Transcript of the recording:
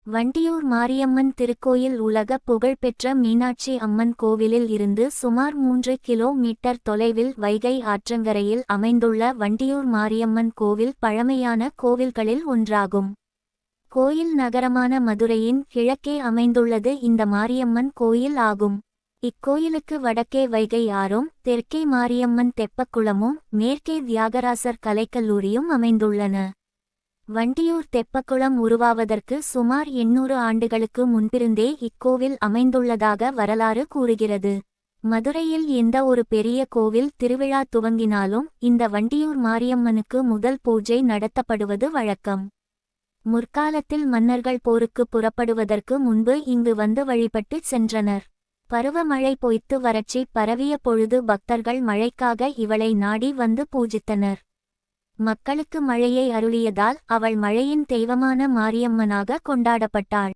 வண்டியூர் மாரியம்மன் திருக்கோயில் உலக புகழ்பெற்ற மீனாட்சி அம்மன் கோவிலில் இருந்து சுமார் 3 கிலோமீட்டர் தொலைவில் வைகை ஆற்றங்கரையில் அமைந்துள்ள வண்டியூர் மாரியம்மன் கோவில் பழமையான கோவில்களில் ஒன்றாகும். கோயில் நகரமான மதுரையின் கிழக்கே அமைந்துள்ளது இந்த மாரியம்மன் கோயில் ஆகும். இக்கோயிலுக்கு வடக்கே வைகை ஆறும், தெற்கே மாரியம்மன் தெப்பக்குளமும், மேற்கே தியாகராசர் கலைக்கல்லூரியும் அமைந்துள்ளன. வண்டியூர் தெப்பக்குளம் உருவாவதற்கு சுமார் 800 ஆண்டுகளுக்கு முன்பிருந்தே இக்கோவில் அமைந்துள்ளதாக வரலாறு கூறுகிறது. மதுரையில் எந்த ஒரு பெரிய கோவில் திருவிழா துவங்கினாலும் இந்த வண்டியூர் மாரியம்மனுக்கு முதல் பூஜை நடத்தப்படுவது வழக்கம். முற்காலத்தில் மன்னர்கள் போருக்கு புறப்படுவதற்கு முன்பு இங்கு வந்து வழிபட்டு சென்றனர். பருவமழை பொய்த்து வறட்சி பரவிய பொழுது பக்தர்கள் மழைக்காக இவளை நாடி வந்து பூஜித்தனர். மக்களுக்கு மழையை அருளியதால் அவள் மழையின் தெய்வமான மாரியம்மனாக கொண்டாடப்பட்டாள்.